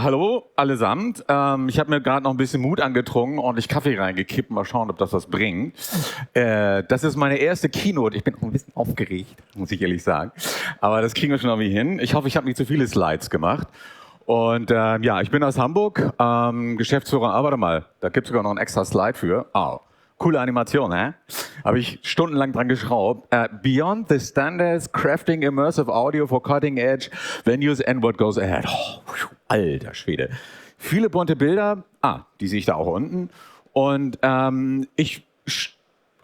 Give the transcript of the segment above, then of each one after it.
Hallo allesamt. Ich habe mir gerade noch ein bisschen Mut angetrunken, ordentlich Kaffee reingekippt. Mal schauen, ob das was bringt. Das ist meine erste Keynote. Ich bin auch ein bisschen aufgeregt, muss ich ehrlich sagen. Aber das kriegen wir schon irgendwie hin. Ich hoffe, ich habe nicht zu viele Slides gemacht. Und ja, ich bin aus Hamburg, Geschäftsführer. Aber warte mal, da gibt es sogar noch ein extra Slide für. Oh. Coole Animation, hä? Habe ich stundenlang dran geschraubt. Beyond the standards, crafting immersive audio for cutting edge venues and what goes ahead. Oh, alter Schwede. Viele bunte Bilder. Die sehe ich da auch unten. Und ich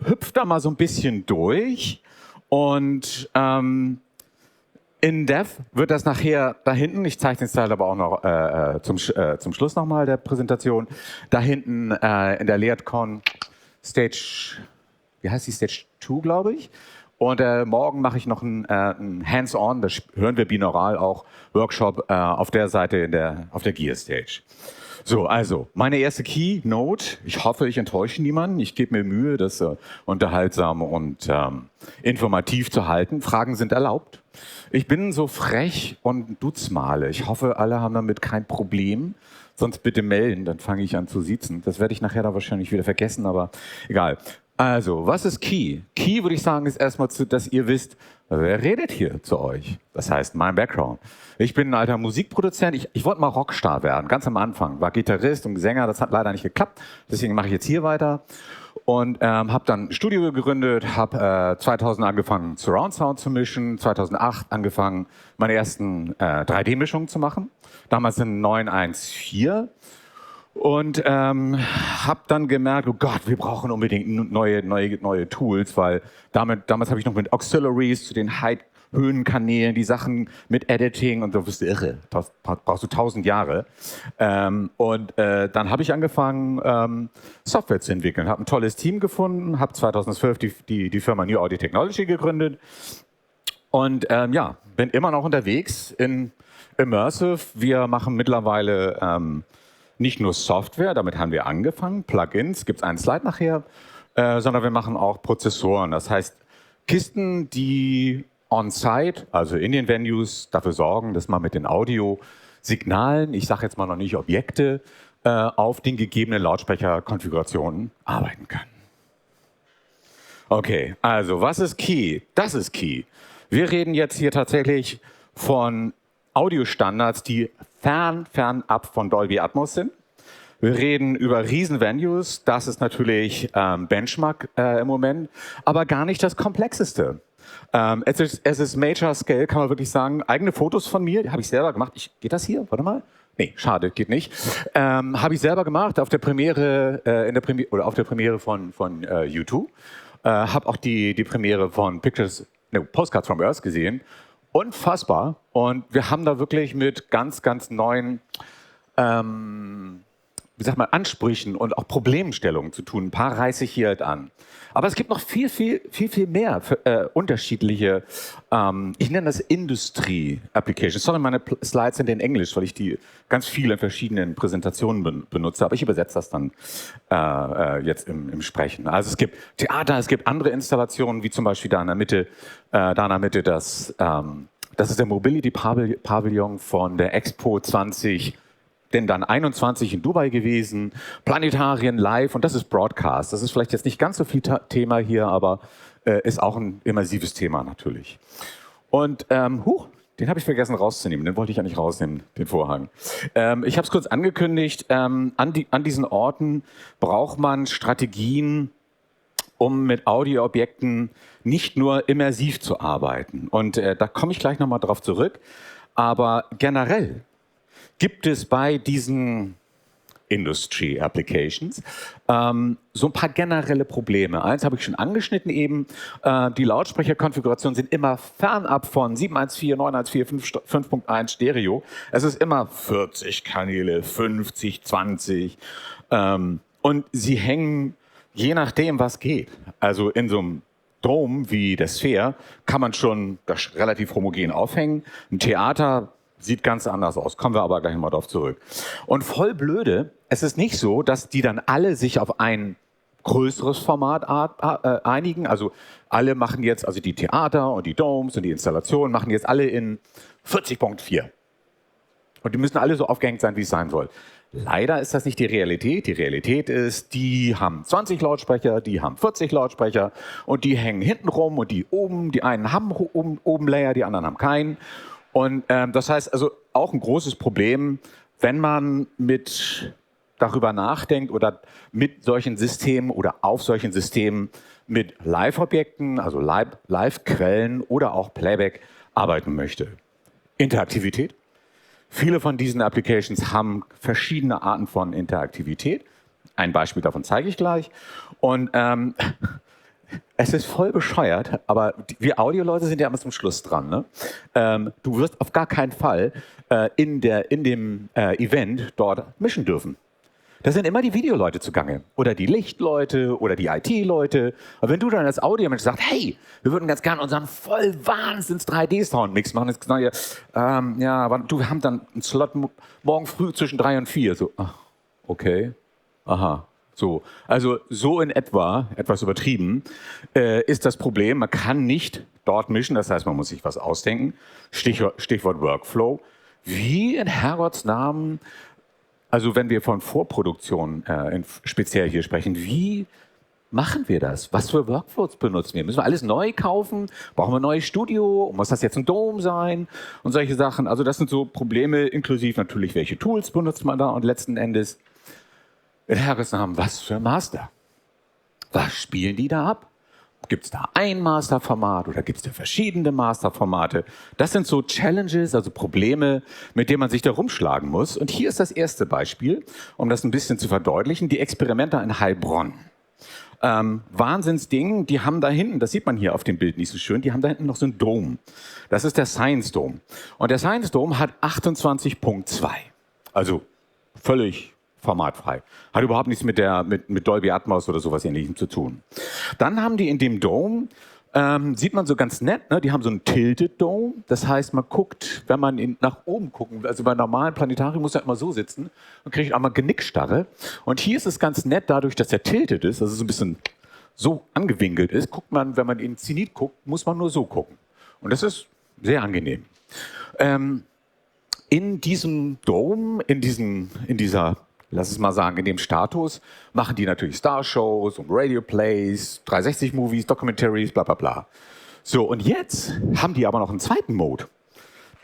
hüpfe da mal so ein bisschen durch. Und in Dev wird das nachher da hinten, ich zeichne es halt aber auch noch zum Schluss nochmal der Präsentation, da hinten in der LeadCon Stage, wie heißt die? Stage 2, glaube ich. Und morgen mache ich noch ein Hands-on, das hören wir binaural auch, Workshop auf der Seite auf der Gear Stage. So, also, meine erste Keynote. Ich hoffe, ich enttäusche niemanden. Ich gebe mir Mühe, das unterhaltsam und informativ zu halten. Fragen sind erlaubt. Ich bin so frech und dutzmale. Ich hoffe, alle haben damit kein Problem. Sonst bitte melden, dann fange ich an zu siezen. Das werde ich nachher da wahrscheinlich wieder vergessen, aber egal. Also, was ist Key? Key, würde ich sagen, ist erstmal, dass ihr wisst, wer redet hier zu euch? Das heißt, mein Background. Ich bin ein alter Musikproduzent. Ich wollte mal Rockstar werden, ganz am Anfang. War Gitarrist und Sänger, das hat leider nicht geklappt. Deswegen mache ich jetzt hier weiter. Und habe dann ein Studio gegründet, habe 2000 angefangen, Surround Sound zu mischen, 2008 angefangen, meine ersten 3D-Mischungen zu machen. Damals in 914. Und habe dann gemerkt, oh Gott, wir brauchen unbedingt neue Tools, weil damals habe ich noch mit Auxiliaries zu den Höhenkanälen, die Sachen mit Editing und so, bist du irre, das brauchst du 1000 Jahre. Dann habe ich angefangen, Software zu entwickeln, habe ein tolles Team gefunden, habe 2012 die Firma New Audio Technology gegründet und bin immer noch unterwegs in Immersive. Wir machen mittlerweile nicht nur Software, damit haben wir angefangen, Plugins, gibt es einen Slide nachher, sondern wir machen auch Prozessoren. Das heißt, Kisten, die on-site, also in den Venues, dafür sorgen, dass man mit den Audiosignalen, ich sage jetzt mal noch nicht Objekte, auf den gegebenen Lautsprecherkonfigurationen arbeiten kann. Okay, also was ist Key? Das ist Key. Wir reden jetzt hier tatsächlich von Audiostandards, die fernab von Dolby Atmos sind. Wir reden über Riesen-Venues, das ist natürlich Benchmark im Moment, aber gar nicht das Komplexeste. Es ist Major Scale, kann man wirklich sagen. Eigene Fotos von mir, die habe ich selber gemacht. Geht das hier? Warte mal. Nee, schade, geht nicht. Habe ich selber gemacht auf der Premiere, auf der Premiere von U2. Habe auch die Premiere von Postcards from Earth gesehen. Unfassbar. Und wir haben da wirklich mit ganz, ganz neuen Ansprüchen und auch Problemstellungen zu tun. Ein paar reiße ich hier halt an. Aber es gibt noch viel mehr unterschiedliche, ich nenne das Industrie-Applications. Sorry, meine Slides sind in Englisch, weil ich die ganz viel in verschiedenen Präsentationen benutze. Aber ich übersetze das dann jetzt im Sprechen. Also es gibt Theater, es gibt andere Installationen, wie zum Beispiel da in der Mitte, das ist der Mobility Pavilion von der Expo 20. Denn dann 21 in Dubai gewesen, Planetarien live und das ist Broadcast. Das ist vielleicht jetzt nicht ganz so viel Thema hier, aber ist auch ein immersives Thema natürlich. Und den habe ich vergessen rauszunehmen, den wollte ich ja nicht rausnehmen, den Vorhang. Ich habe es kurz angekündigt, an diesen Orten braucht man Strategien, um mit Audioobjekten nicht nur immersiv zu arbeiten. Und da komme ich gleich nochmal drauf zurück. Aber generell gibt es bei diesen Industry Applications so ein paar generelle Probleme. Eins habe ich schon angeschnitten eben, die Lautsprecherkonfigurationen sind immer fernab von 714, 914, 5.1 Stereo. Es ist immer 40 Kanäle, 50, 20 und sie hängen je nachdem, was geht. Also in so einem Dome wie der Sphere kann man schon das relativ homogen aufhängen. Ein Theater sieht ganz anders aus, kommen wir aber gleich mal drauf zurück. Und voll blöde, es ist nicht so, dass die dann alle sich auf ein größeres Format einigen. Also alle machen jetzt, also die Theater und die Domes und die Installationen machen jetzt alle in 40.4. Und die müssen alle so aufgehängt sein, wie es sein soll. Leider ist das nicht die Realität. Die Realität ist, die haben 20 Lautsprecher, die haben 40 Lautsprecher und die hängen hinten rum und die oben, die einen haben oben Layer, die anderen haben keinen. Und das heißt also auch ein großes Problem, wenn man darüber nachdenkt oder mit solchen Systemen oder auf solchen Systemen mit Live-Objekten, also Live-Quellen oder auch Playback arbeiten möchte. Interaktivität. Viele von diesen Applications haben verschiedene Arten von Interaktivität. Ein Beispiel davon zeige ich gleich. Und es ist voll bescheuert, aber wir Audioleute sind ja immer zum Schluss dran. Ne? Du wirst auf gar keinen Fall in dem Event dort mischen dürfen. Da sind immer die Videoleute zugange oder die Lichtleute oder die IT-Leute. Aber wenn du dann als Audiomensch sagst, hey, wir würden ganz gerne unseren voll Wahnsinns 3D-Sound-Mix machen, jetzt neue, ja, aber du haben dann einen Slot morgen früh zwischen 3 und 4. So, ach, okay, aha. So, also so in etwa, etwas übertrieben, ist das Problem. Man kann nicht dort mischen, das heißt, man muss sich was ausdenken. Stichwort Workflow. Wie in Herrgotts Namen, also wenn wir von Vorproduktion speziell hier sprechen, wie machen wir das? Was für Workflows benutzen wir? Müssen wir alles neu kaufen? Brauchen wir ein neues Studio? Muss das jetzt ein Dome sein? Und solche Sachen. Also das sind so Probleme, inklusive natürlich, welche Tools benutzt man da und letzten Endes in Herrgotts Namen, was für Master? Was spielen die da ab? Gibt es da ein Masterformat oder gibt es da verschiedene Masterformate? Das sind so Challenges, also Probleme, mit denen man sich da rumschlagen muss. Und hier ist das erste Beispiel, um das ein bisschen zu verdeutlichen, die Experimente in Heilbronn. Wahnsinnsding, die haben da hinten, das sieht man hier auf dem Bild nicht so schön, die haben da hinten noch so einen Dome. Das ist der Science Dome. Und der Science Dome hat 28.2. Also völlig formatfrei. Hat überhaupt nichts mit Dolby Atmos oder sowas Ähnlichem zu tun. Dann haben die in dem Dome, sieht man so ganz nett, ne? Die haben so einen Tilted Dome. Das heißt, man guckt, wenn man nach oben gucken, also bei normalen Planetarium muss man immer so sitzen und kriegt einmal Genickstarre. Und hier ist es ganz nett, dadurch, dass er tilted ist, also so ein bisschen so angewinkelt ist, guckt man, wenn man in Zenit guckt, muss man nur so gucken. Und das ist sehr angenehm. In diesem Dome, in dieser, lass es mal sagen, in dem Status, machen die natürlich Starshows und Radio-Plays, 360-Movies, Documentaries, bla bla bla. So, und jetzt haben die aber noch einen zweiten Mode.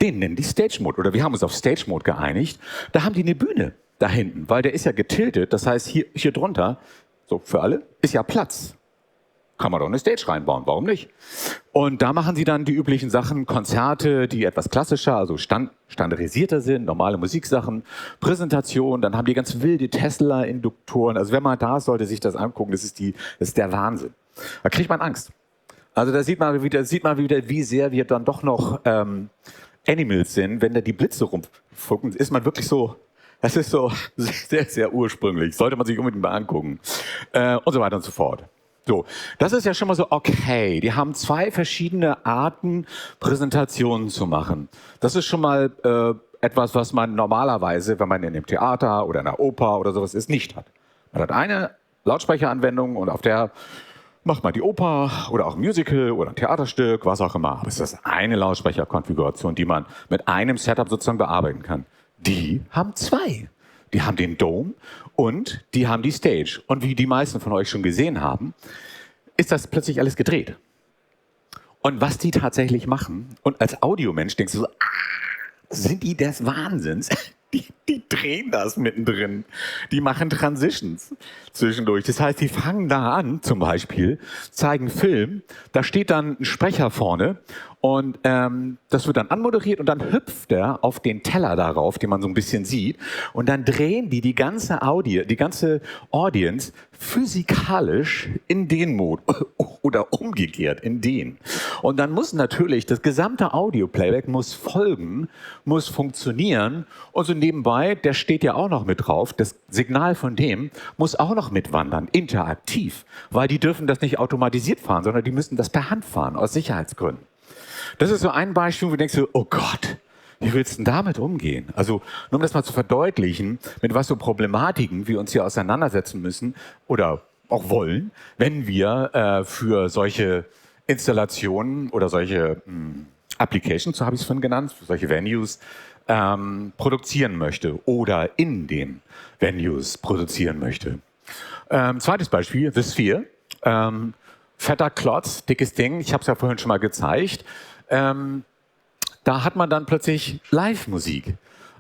Den nennen die Stage-Mode. Oder wir haben uns auf Stage-Mode geeinigt. Da haben die eine Bühne da hinten, weil der ist ja getiltet. Das heißt, hier drunter, so für alle, ist ja Platz. Kann man doch eine Stage reinbauen, warum nicht? Und da machen sie dann die üblichen Sachen, Konzerte, die etwas klassischer, also standardisierter sind, normale Musiksachen, Präsentation, dann haben die ganz wilde Tesla-Induktoren. Also wenn man da ist, sollte sich das angucken, das ist der Wahnsinn. Da kriegt man Angst. Also da sieht man wieder, wie sehr wir dann doch noch Animals sind, wenn da die Blitze rumfucken, ist man wirklich so. Das ist so sehr, sehr ursprünglich. Sollte man sich unbedingt mal angucken. Und so weiter und so fort. So, das ist ja schon mal so okay. Die haben zwei verschiedene Arten, Präsentationen zu machen. Das ist schon mal etwas, was man normalerweise, wenn man in einem Theater oder in einer Oper oder sowas ist, nicht hat. Man hat eine Lautsprecheranwendung und auf der macht man die Oper oder auch ein Musical oder ein Theaterstück, was auch immer. Aber es ist eine Lautsprecherkonfiguration, die man mit einem Setup sozusagen bearbeiten kann. Die haben zwei. Die haben den Dome und die haben die Stage. Und wie die meisten von euch schon gesehen haben, ist das plötzlich alles gedreht. Und was die tatsächlich machen, und als Audiomensch denkst du so, sind die des Wahnsinns? Die drehen das mittendrin. Die machen Transitions zwischendurch. Das heißt, die fangen da an, zum Beispiel, zeigen Film, da steht dann ein Sprecher vorne und das wird dann anmoderiert und dann hüpft er auf den Teller darauf, den man so ein bisschen sieht und dann drehen die ganze Audience physikalisch in den Mode oder umgekehrt in den. Und dann muss natürlich das gesamte Audio-Playback muss folgen, muss funktionieren und so nebenbei, der steht ja auch noch mit drauf, das Signal von dem muss auch noch mitwandern, interaktiv, weil die dürfen das nicht automatisiert fahren, sondern die müssen das per Hand fahren, aus Sicherheitsgründen. Das ist so ein Beispiel, wo du denkst, oh Gott, wie willst du denn damit umgehen? Also, nur um das mal zu verdeutlichen, mit was für Problematiken wir uns hier auseinandersetzen müssen oder auch wollen, wenn wir für solche Installationen oder solche Applications, so habe ich es vorhin genannt, für solche Venues produzieren möchte oder in den Venues produzieren möchte. Zweites Beispiel, The Sphere. Fetter Klotz, dickes Ding, ich habe es ja vorhin schon mal gezeigt. Da hat man dann plötzlich Live-Musik.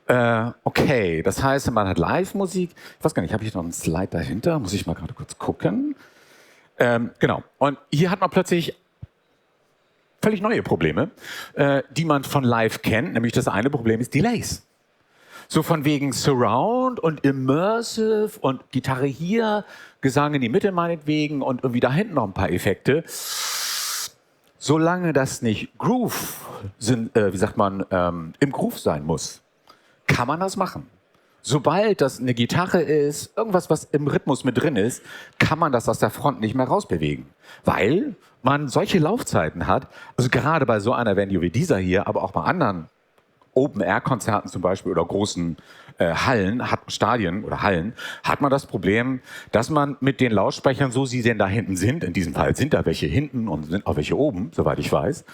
Okay, das heißt, man hat Live-Musik. Ich weiß gar nicht, habe ich noch einen Slide dahinter? Muss ich mal gerade kurz gucken. Genau. Und hier hat man plötzlich völlig neue Probleme, die man von Live kennt. Nämlich das eine Problem ist Delays. So von wegen Surround und Immersive und Gitarre hier, Gesang in die Mitte meinetwegen und irgendwie da hinten noch ein paar Effekte. Solange das nicht Groove sind, im Groove sein muss, kann man das machen. Sobald das eine Gitarre ist, irgendwas, was im Rhythmus mit drin ist, kann man das aus der Front nicht mehr rausbewegen. Weil man solche Laufzeiten hat, also gerade bei so einer Venue wie dieser hier, aber auch bei anderen Open-Air-Konzerten zum Beispiel oder großen Stadien oder Hallen, hat man das Problem, dass man mit den Lautsprechern, so sie denn da hinten sind, in diesem Fall sind da welche hinten und sind auch welche oben, soweit ich weiß,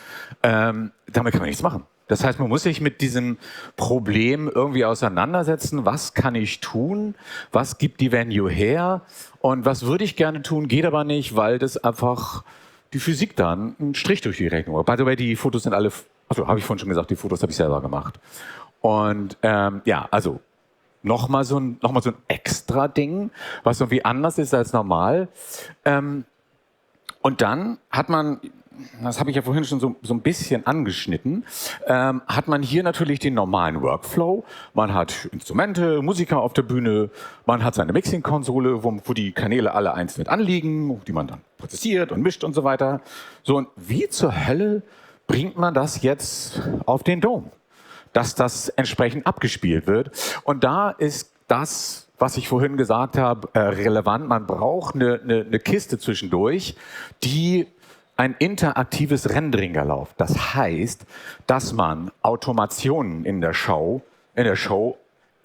damit kann man nichts machen. Das heißt, man muss sich mit diesem Problem irgendwie auseinandersetzen. Was kann ich tun? Was gibt die Venue her? Und was würde ich gerne tun? Geht aber nicht, weil das einfach die Physik dann einen Strich durch die Rechnung hat. By the way, die Fotos sind alle, also habe ich vorhin schon gesagt, die Fotos habe ich selber gemacht. Und ja, also nochmal so ein extra Ding, was irgendwie anders ist als normal. Und dann hat man, das habe ich ja vorhin schon so ein bisschen angeschnitten, hat man hier natürlich den normalen Workflow. Man hat Instrumente, Musiker auf der Bühne, man hat seine Mixing-Konsole, wo die Kanäle alle einzeln anliegen, die man dann prozessiert und mischt und so weiter. So, und wie zur Hölle bringt man das jetzt auf den Dom, dass das entsprechend abgespielt wird? Und da ist das, was ich vorhin gesagt habe, relevant. Man braucht eine Kiste zwischendurch, die ein interaktives Rendering erlaubt. Das heißt, dass man Automationen in der Show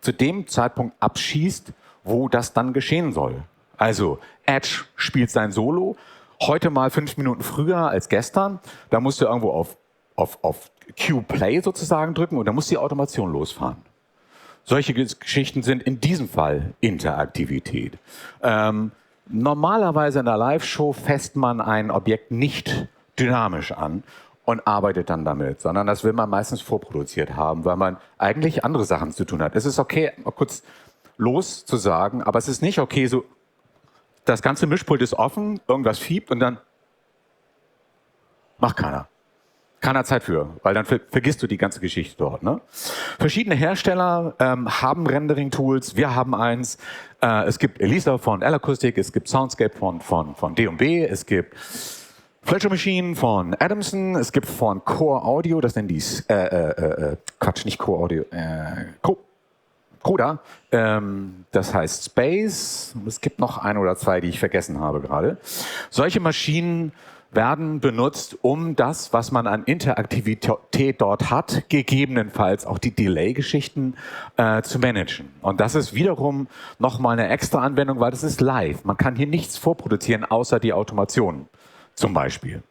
zu dem Zeitpunkt abschießt, wo das dann geschehen soll. Also Edge spielt sein Solo, heute mal 5 Minuten früher als gestern. Da musst du irgendwo auf Q-Play sozusagen drücken und dann muss die Automation losfahren. Solche Geschichten sind in diesem Fall Interaktivität. Normalerweise in der Live-Show fasst man ein Objekt nicht dynamisch an und arbeitet dann damit, sondern das will man meistens vorproduziert haben, weil man eigentlich andere Sachen zu tun hat. Es ist okay, mal kurz los zu sagen, aber es ist nicht okay, so das ganze Mischpult ist offen, irgendwas fiebt und dann macht keiner. Keiner Zeit für, weil dann vergisst du die ganze Geschichte dort. Ne? Verschiedene Hersteller haben Rendering-Tools. Wir haben eins. Es gibt Elisa von L-Acoustic, es gibt Soundscape von D&B, es gibt Fletcher Machine von Adamson, es gibt von Core Audio, das nennen die nicht Core Audio, Coda, das heißt Space. Es gibt noch ein oder zwei, die ich vergessen habe gerade. Solche Maschinen werden benutzt, um das, was man an Interaktivität dort hat, gegebenenfalls auch die Delay-Geschichten zu managen. Und das ist wiederum nochmal eine extra Anwendung, weil das ist live. Man kann hier nichts vorproduzieren, außer die Automation zum Beispiel.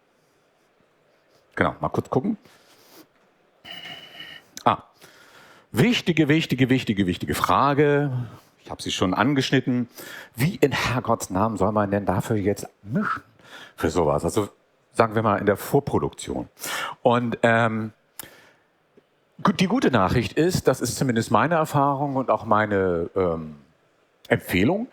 Genau, mal kurz gucken. Wichtige Frage. Ich habe sie schon angeschnitten. Wie in Herrgotts Namen soll man denn dafür jetzt mischen? Für sowas, also sagen wir mal in der Vorproduktion. Und die gute Nachricht ist, das ist zumindest meine Erfahrung und auch meine Empfehlung.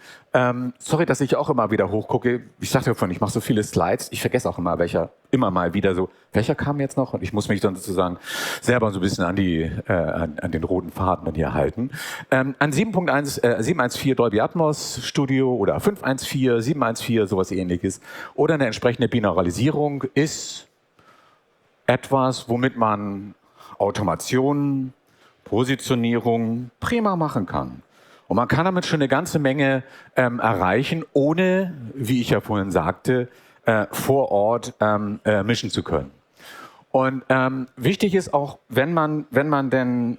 Sorry, dass ich auch immer wieder hochgucke. Ich sagte ja vorhin, ich mache so viele Slides, ich vergesse auch immer mal wieder so, welcher kam jetzt noch? Und ich muss mich dann sozusagen selber so ein bisschen an den roten Faden dann hier halten. An 7.14 Dolby Atmos Studio oder 5.14, 7.14, sowas ähnliches oder eine entsprechende Binauralisierung ist etwas, womit man Automation, Positionierung prima machen kann. Und man kann damit schon eine ganze Menge erreichen, ohne, wie ich ja vorhin sagte, vor Ort mischen zu können. Und wichtig ist auch, wenn man denn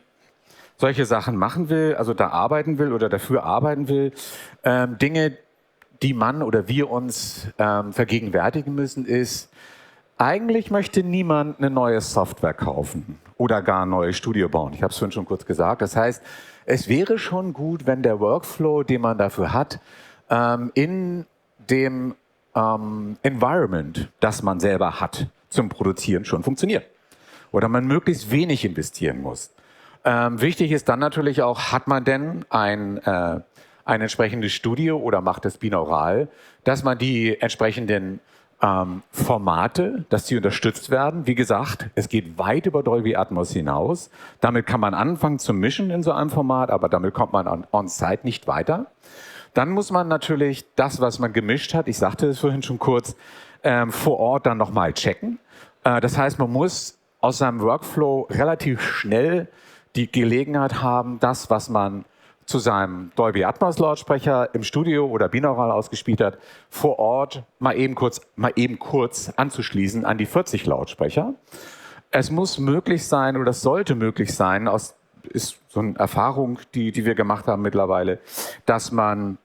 solche Sachen machen will, also da arbeiten will oder dafür arbeiten will, Dinge, die man oder wir uns vergegenwärtigen müssen, ist, Eigentlich möchte niemand eine neue Software kaufen oder gar ein neues Studio bauen. Ich habe es vorhin schon kurz gesagt. Das heißt, es wäre schon gut, wenn der Workflow, den man dafür hat, in dem Environment, das man selber hat, zum Produzieren schon funktioniert. Oder man möglichst wenig investieren muss. Wichtig ist dann natürlich auch, hat man denn ein entsprechendes Studio oder macht es binaural, dass man die entsprechenden Formate, dass die unterstützt werden. Wie gesagt, es geht weit über Dolby Atmos hinaus. Damit kann man anfangen zu mischen in so einem Format, aber damit kommt man on-site nicht weiter. Dann muss man natürlich das, was man gemischt hat, ich sagte es vorhin schon kurz, vor Ort dann nochmal checken. Das heißt, man muss aus seinem Workflow relativ schnell die Gelegenheit haben, das, was man zu seinem Dolby Atmos Lautsprecher im Studio oder binaural ausgespielt hat, vor Ort mal eben kurz anzuschließen an die 40 Lautsprecher. Es muss möglich sein, oder es sollte möglich sein, ist so eine Erfahrung, die wir gemacht haben mittlerweile, dass man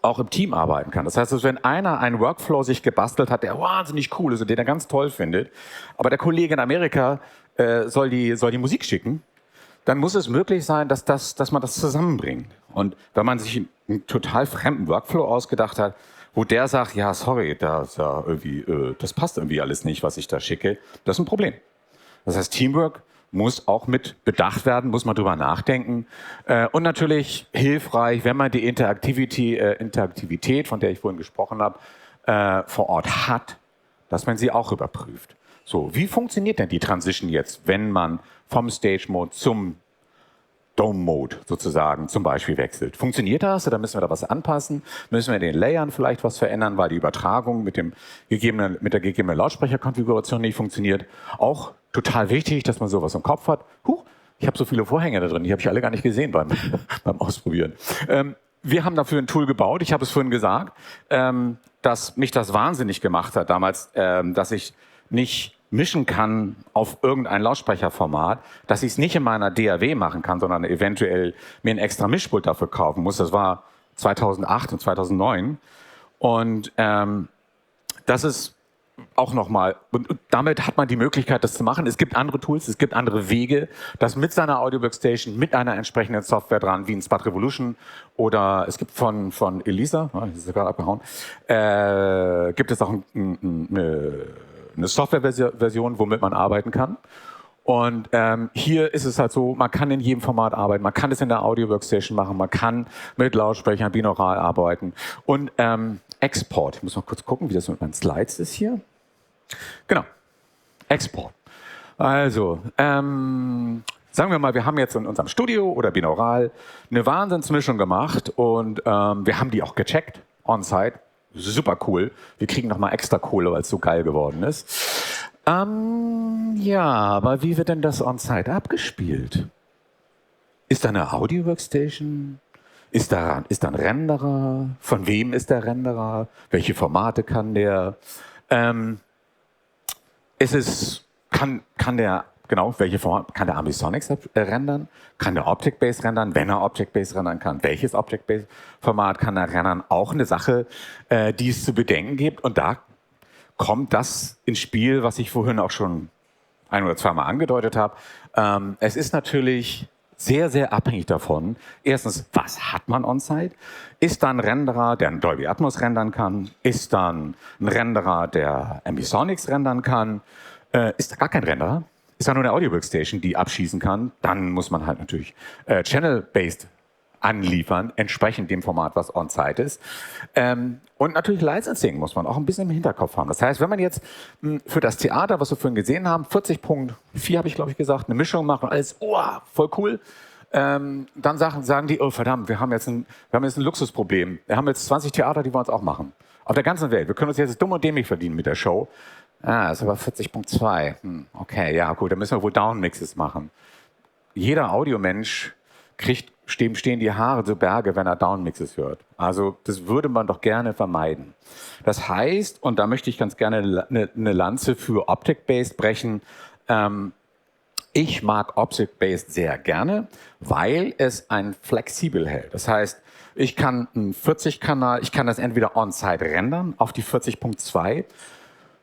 auch im Team arbeiten kann. Das heißt, dass wenn einer einen Workflow sich gebastelt hat, der wahnsinnig cool ist und den er ganz toll findet, aber der Kollege in Amerika soll die Musik schicken, dann muss es möglich sein, dass man das zusammenbringt. Und wenn man sich einen total fremden Workflow ausgedacht hat, wo der sagt, ja, sorry, das passt irgendwie alles nicht, was ich da schicke, das ist ein Problem. Das heißt, Teamwork muss auch mit bedacht werden, muss man drüber nachdenken. Und natürlich hilfreich, wenn man die Interaktivität, von der ich vorhin gesprochen habe, vor Ort hat, dass man sie auch überprüft. So, wie funktioniert denn die Transition jetzt, wenn man vom Stage-Mode zum Dome-Mode sozusagen zum Beispiel wechselt? Funktioniert das oder müssen wir da was anpassen? Müssen wir in den Layern vielleicht was verändern, weil die Übertragung mit der gegebenen Lautsprecherkonfiguration nicht funktioniert? Auch total wichtig, dass man sowas im Kopf hat. Ich habe so viele Vorhänge da drin, die habe ich alle gar nicht gesehen beim Ausprobieren. Wir haben dafür ein Tool gebaut, ich habe es vorhin gesagt, dass mich das wahnsinnig gemacht hat damals, dass ich nicht mischen kann auf irgendein Lautsprecherformat, dass ich es nicht in meiner DAW machen kann, sondern eventuell mir ein extra Mischpult dafür kaufen muss. Das war 2008 und 2009. Und das ist auch nochmal, und damit hat man die Möglichkeit, das zu machen. Es gibt andere Tools, es gibt andere Wege, das mit seiner Audio Workstation, mit einer entsprechenden Software dran, wie ein Spud Revolution oder es gibt von Elisa, das ist gerade abgehauen, gibt es auch eine Softwareversion, womit man arbeiten kann. Und hier ist es halt so, man kann in jedem Format arbeiten, man kann es in der Audio Workstation machen, man kann mit Lautsprechern binaural arbeiten. Und Export, ich muss mal kurz gucken, wie das mit meinen Slides ist hier. Genau, Export. Also, sagen wir mal, wir haben jetzt in unserem Studio oder binaural eine Wahnsinnsmischung gemacht und wir haben die auch gecheckt, on-site. Super cool. Wir kriegen nochmal extra Kohle, weil es so geil geworden ist. Ja, aber wie wird denn das on-site abgespielt? Ist da eine Audio-Workstation? Ist da ein Renderer? Von wem ist der Renderer? Welche Formate kann der? Welche Format kann der Ambisonics rendern? Kann der Object-Based rendern? Wenn er Object-Based rendern kann, welches Object-Based-Format kann er rendern? Auch eine Sache, die es zu bedenken gibt. Und da kommt das ins Spiel, was ich vorhin auch schon ein- oder zweimal angedeutet habe. Es ist natürlich sehr, sehr abhängig davon. Erstens, was hat man on-site? Ist da ein Renderer, der ein Dolby Atmos rendern kann? Ist da ein Renderer, der Ambisonics rendern kann? Ist da gar kein Renderer? Ist da nur eine Audio Workstation, die abschießen kann? Dann muss man halt natürlich Channel-Based anliefern, entsprechend dem Format, was on-site ist. Und natürlich Licensing muss man auch ein bisschen im Hinterkopf haben. Das heißt, wenn man jetzt für das Theater, was wir vorhin gesehen haben, 40.4 habe ich glaube ich gesagt, eine Mischung macht und alles, voll cool, dann sagen die, oh verdammt, wir haben jetzt ein Luxusproblem. Wir haben jetzt 20 Theater, die wollen es auch machen. Auf der ganzen Welt. Wir können uns jetzt dumm und dämlich verdienen mit der Show. Das ist aber 40.2. Okay, ja gut, dann müssen wir wohl Downmixes machen. Jeder Audiomensch stehen die Haare zu Berge, wenn er Downmixes hört. Also das würde man doch gerne vermeiden. Das heißt, und da möchte ich ganz gerne eine Lanze für Object-Based brechen, ich mag Object-Based sehr gerne, weil es einen flexibel hält. Das heißt, ich kann einen 40-Kanal, ich kann das entweder on-site rendern auf die 40.2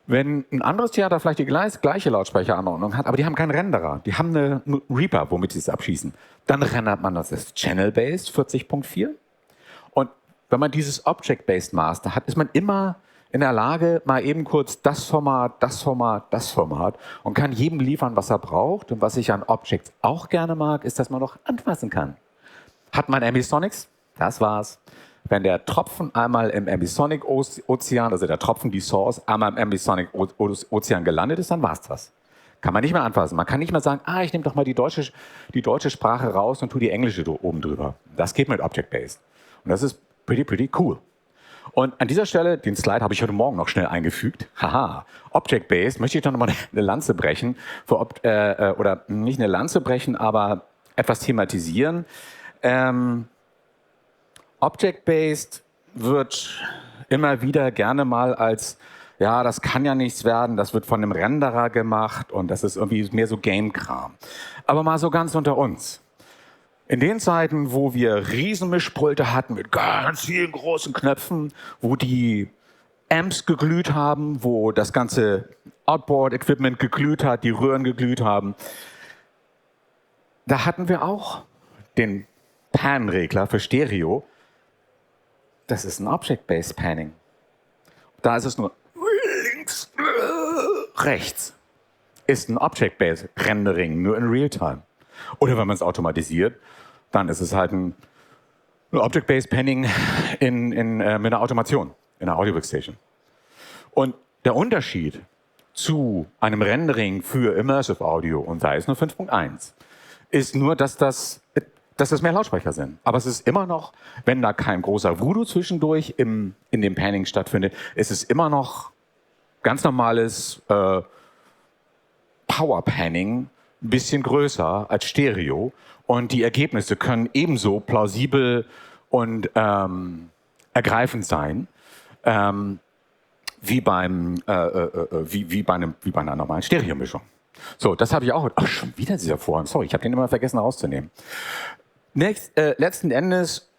Wenn ein anderes Theater vielleicht die gleiche Lautsprecheranordnung hat, aber die haben keinen Renderer, die haben einen Reaper, womit sie es abschießen, dann rendert man das als Channel-Based 40.4. Und wenn man dieses Object-Based Master hat, ist man immer in der Lage, mal eben kurz das Format, das Format, das Format und kann jedem liefern, was er braucht. Und was ich an Objects auch gerne mag, ist, dass man noch anfassen kann. Hat man Ambisonics? Das war's. Wenn der Tropfen einmal im Ambisonic-Ozean, also der Tropfen, die Source, einmal im Ambisonic-Ozean gelandet ist, dann war's das. Kann man nicht mehr anfassen. Man kann nicht mehr sagen, ich nehme doch mal die deutsche Sprache raus und tue die englische oben drüber. Das geht mit Object-Based. Und das ist pretty cool. Und an dieser Stelle, den Slide habe ich heute Morgen noch schnell eingefügt. Haha, Object-Based, möchte ich doch nochmal eine Lanze brechen. Oder nicht eine Lanze brechen, aber etwas thematisieren. Object-Based wird immer wieder gerne mal als, ja, das kann ja nichts werden, das wird von einem Renderer gemacht und das ist irgendwie mehr so Game-Kram. Aber mal so ganz unter uns. In den Zeiten, wo wir Riesenmischpulte hatten mit ganz vielen großen Knöpfen, wo die Amps geglüht haben, wo das ganze Outboard-Equipment geglüht hat, die Röhren geglüht haben, da hatten wir auch den Pan-Regler für Stereo. Das ist ein Object-Based Panning. Da ist es nur links, rechts. Ist ein Object-Based Rendering, nur in Realtime. Oder wenn man es automatisiert, dann ist es halt ein Object-Based Panning mit einer Automation, in einer Audio-Workstation. Und der Unterschied zu einem Rendering für Immersive Audio, und sei es nur 5.1, ist nur, dass das mehr Lautsprecher sind. Aber es ist immer noch, wenn da kein großer Voodoo zwischendurch in dem Panning stattfindet, ist es immer noch ganz normales Power-Panning, ein bisschen größer als Stereo. Und die Ergebnisse können ebenso plausibel und ergreifend sein, wie bei einer normalen Stereomischung. So, das habe ich auch. Ach, schon wieder dieser Vorhang. Sorry, ich habe den immer vergessen rauszunehmen. Letzten Endes,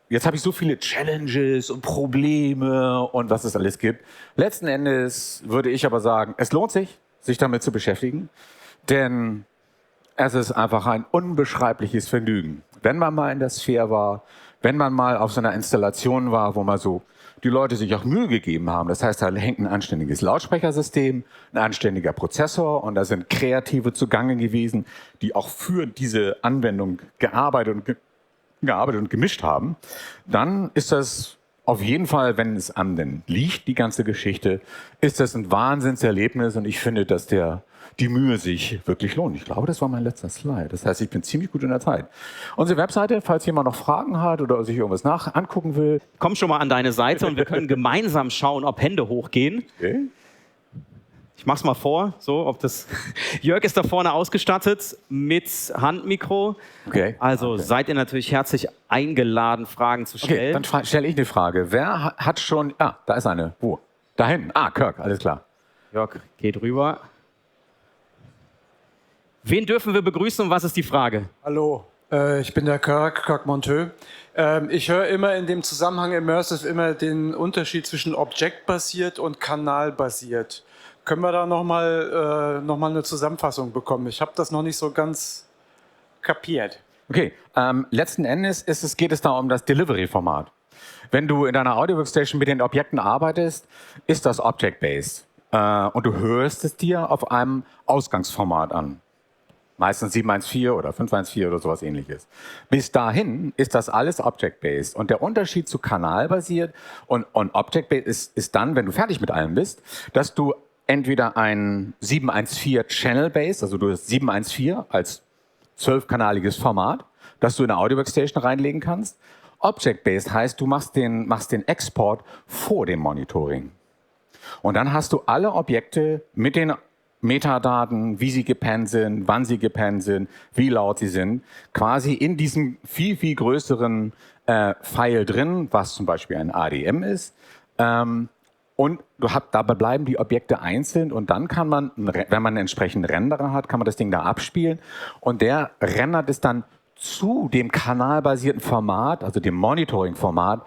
jetzt habe ich so viele Challenges und Probleme und was es alles gibt. Letzten Endes würde ich aber sagen, es lohnt sich damit zu beschäftigen, denn es ist einfach ein unbeschreibliches Vergnügen. Wenn man mal in der Sphere war, wenn man mal auf so einer Installation war, wo man so die Leute sich auch Mühe gegeben haben. Das heißt, da hängt ein anständiges Lautsprechersystem, ein anständiger Prozessor und da sind Kreative zugange gewesen, die auch für diese Anwendung gearbeitet und gemischt haben. Dann ist das auf jeden Fall, wenn es an den liegt, die ganze Geschichte, ist das ein Wahnsinnserlebnis und ich finde, dass die Mühe sich wirklich lohnt. Ich glaube, das war mein letzter Slide. Das heißt, ich bin ziemlich gut in der Zeit. Unsere Webseite, falls jemand noch Fragen hat oder sich irgendwas angucken will. Komm schon mal an deine Seite und wir können gemeinsam schauen, ob Hände hochgehen. Okay. Ich mach's mal vor, so, ob das. Jörg ist da vorne ausgestattet mit Handmikro. Okay. Also seid ihr natürlich herzlich eingeladen, Fragen zu stellen. Okay, dann stelle ich eine Frage. Wer hat schon. Da ist eine. Wo? Da hinten. Kirk, alles klar. Jörg, geht rüber. Wen dürfen wir begrüßen und was ist die Frage? Hallo, ich bin der Kirk Monteux. Ich höre immer in dem Zusammenhang Immersive immer den Unterschied zwischen Object-basiert und Kanal-basiert. Können wir da nochmal eine Zusammenfassung bekommen? Ich habe das noch nicht so ganz kapiert. Okay, letzten Endes geht es da um das Delivery-Format. Wenn du in deiner Audio-Workstation mit den Objekten arbeitest, ist das Object-based. Und du hörst es dir auf einem Ausgangsformat an. Meistens 714 oder 514 oder sowas ähnliches. Bis dahin ist das alles Object-based. Und der Unterschied zu kanalbasiert und Object-based ist dann, wenn du fertig mit allem bist, dass du entweder ein 714 Channel-based, also du hast 714 als 12-kanaliges Format, das du in eine Audio-Workstation reinlegen kannst. Object-based heißt, du machst den Export vor dem Monitoring. Und dann hast du alle Objekte mit den Metadaten, wie sie gepannt sind, wann sie gepannt sind, wie laut sie sind, quasi in diesem viel, viel größeren File drin, was zum Beispiel ein ADM ist. Und dabei bleiben die Objekte einzeln und dann kann man, wenn man einen entsprechenden Renderer hat, kann man das Ding da abspielen und der rendert es dann zu dem kanalbasierten Format, also dem Monitoring-Format,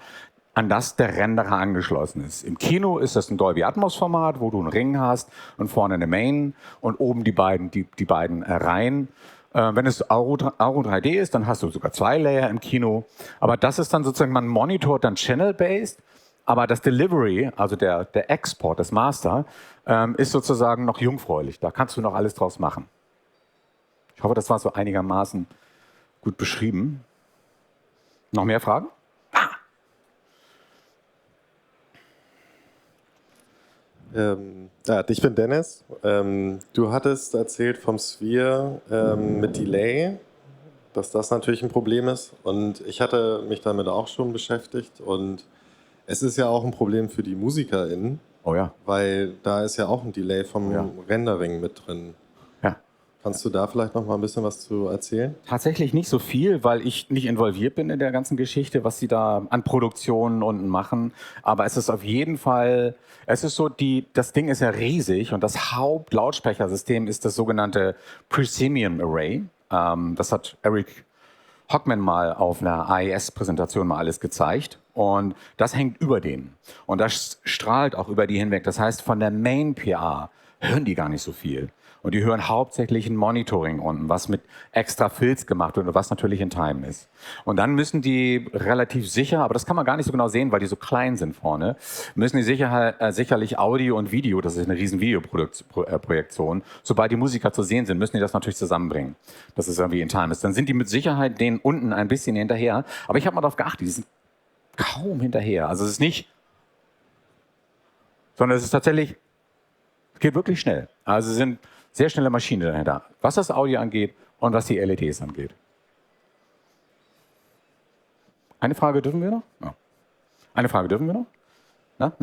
an das der Renderer angeschlossen ist. Im Kino ist das ein Dolby Atmos Format, wo du einen Ring hast und vorne eine Main und oben die beiden Reihen. Wenn es Auro 3D ist, dann hast du sogar 2 Layer im Kino. Aber das ist dann sozusagen, man monitort dann Channel-based, aber das Delivery, also der Export, das Master, ist sozusagen noch jungfräulich. Da kannst du noch alles draus machen. Ich hoffe, das war so einigermaßen gut beschrieben. Noch mehr Fragen? Ich bin Dennis. Du hattest erzählt vom Sphere mit Delay, dass das natürlich ein Problem ist. Und ich hatte mich damit auch schon beschäftigt. Und es ist ja auch ein Problem für die MusikerInnen, Oh ja. weil da ist ja auch ein Delay vom Rendering mit drin. Ja. Kannst du da vielleicht noch mal ein bisschen was zu erzählen? Tatsächlich nicht so viel, weil ich nicht involviert bin in der ganzen Geschichte, was sie da an Produktionen unten machen. Aber es ist auf jeden Fall, es ist so, das Ding ist ja riesig und das Hauptlautsprechersystem ist das sogenannte Proscenium Array. Das hat Eric Hockman mal auf einer AES-Präsentation mal alles gezeigt. Und das hängt über denen. Und das strahlt auch über die hinweg. Das heißt, von der Main-PA hören die gar nicht so viel. Und die hören hauptsächlich ein Monitoring unten, was mit extra Filz gemacht wird und was natürlich in Time ist. Und dann müssen die relativ sicher, aber das kann man gar nicht so genau sehen, weil die so klein sind vorne, müssen die sicherlich Audio und Video, das ist eine riesen Videoprojektion, sobald die Musiker zu sehen sind, müssen die das natürlich zusammenbringen, dass es irgendwie in Time ist. Dann sind die mit Sicherheit denen unten ein bisschen hinterher. Aber ich habe mal darauf geachtet, die sind kaum hinterher. Also es ist nicht, sondern es ist tatsächlich, es geht wirklich schnell. Also es sind sehr schnelle Maschine dahinter, was das Audio angeht und was die LEDs angeht. Eine Frage dürfen wir noch? Ja. Eine Frage dürfen wir noch? Na?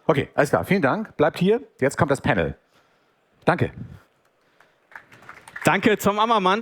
Okay, alles klar. Vielen Dank. Bleibt hier. Jetzt kommt das Panel. Danke. Danke, Tom Ammermann.